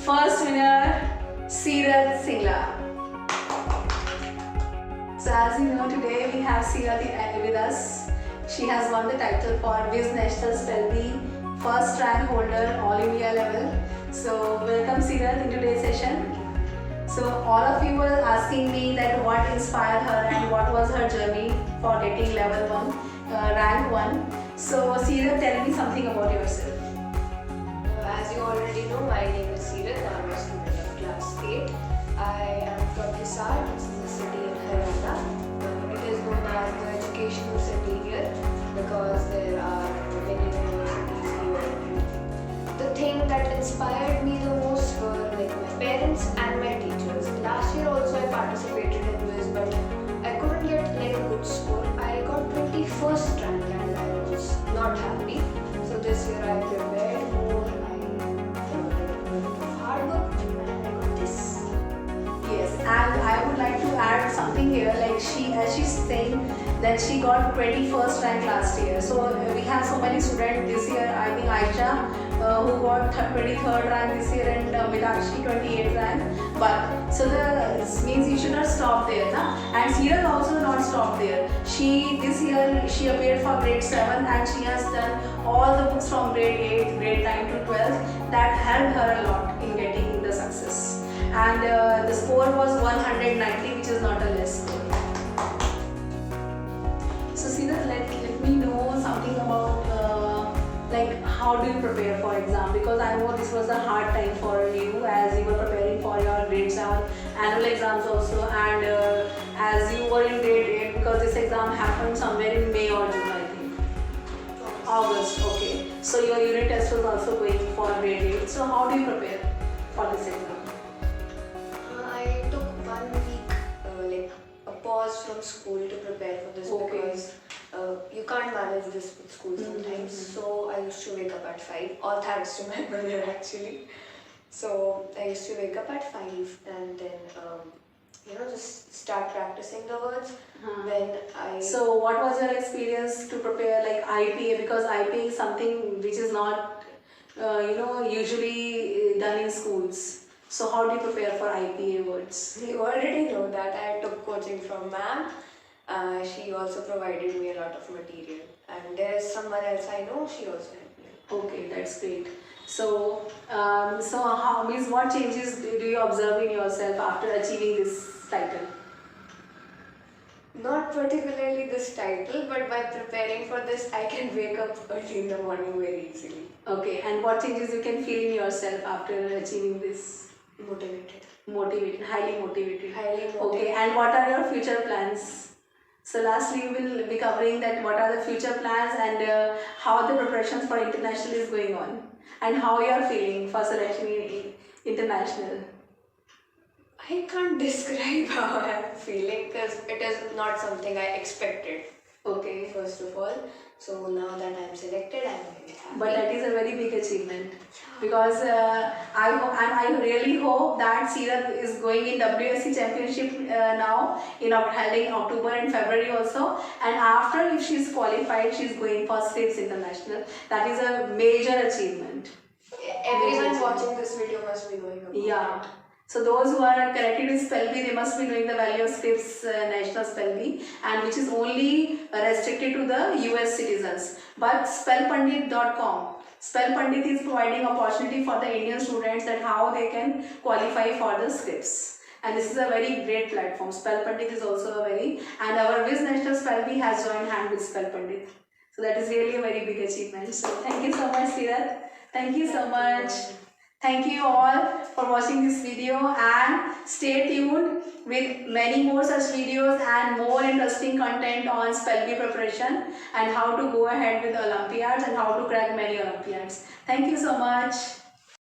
First winner, Seerat Singla. So as you know, today we have Seerat with us. She has won the title for Viz National Spell Bee, first rank holder all India level. So welcome Seerat in today's session. So all of you were asking me that what inspired her and what was her journey for getting level 1, rank 1. So Seerat, tell me something about yourself. As you already know, my name is Seerat. I am a student of class 8. I am from Hisar, which is a city in Haryana. It is known as the educational city here because there are many universities here. The thing that inspired me the most were like my parents and my teachers. Last year also I participated in this, but I couldn't get like a good score. I got 21st rank and I was not happy. So this year I prepared more. Hard work and I got this. Yes, and I would like to add something here. Like as she's saying that she got 21st rank last year. So we have so many students this year. I think Aisha who got 23rd rank this year and Midakshi 28th rank. But so this means you should not stop there, na? And Seerat also not stop there. This year she appeared for grade 7 and she has done all the books from grade 8, grade 9 to 12. That helped her a lot in getting the success. And the score was 190, which is not a less score. So Seerat, let me know something about like how do you prepare for exam, because I know this was a hard time for you as you were preparing for your grade 7 annual exams also, and as you were in grade 8 because this exam happened somewhere in May or June, I think. August, okay. So your unit test was also going for grade 8. So how do you prepare for this exam? I took 1 week, like a pause from school to prepare for this because you can't manage this with school sometimes. So I used to wake up at 5, all thanks to my mother actually. So I used to wake up at 5 and then just start practicing the words. So what was your experience to prepare like IPA, because IPA is something which is not usually done in schools. So how do you prepare for IPA words? You already know that I took coaching from ma'am. She also provided me a lot of material, and there's someone else I know, she also helped me. Okay, that's great. So how means what changes do you observe in yourself after achieving this title? Not particularly this title, but by preparing for this, I can wake up early in the morning very easily. Okay, and what changes you can feel in yourself after achieving this? Motivated. Highly motivated. Highly motivated. Okay, and what are your future plans? So lastly, we will be covering that what are the future plans and how the preparations for international is going on and how you are feeling for selection in international. I can't describe how I'm feeling because it is not something I expected. Okay. First of all, so now that I'm selected, I'm very happy. But that is a very big achievement because I really hope that Seerat is going in WSC Championship now in held in October and February also, and after if she is qualified, she is going for States International. That is a major achievement. Everyone watching this video must be knowing about Yeah. it. So those who are connected with Spell Bee, they must be knowing the value of Scripps National Spell Bee, and which is only restricted to the US citizens. But spellpandit.com, Spell Pandit is providing opportunity for the Indian students that how they can qualify for the Scripps. And this is a very great platform. Spell Pandit is also a very, and our Viz National Spell Bee has joined hand with Spell Pandit. So that is really a very big achievement. So thank you so much, Seerat. Thank you so much. Thank you all for watching this video, and stay tuned with many more such videos and more interesting content on Spell Bee preparation and how to go ahead with the Olympiads and how to crack many Olympiads. Thank you so much.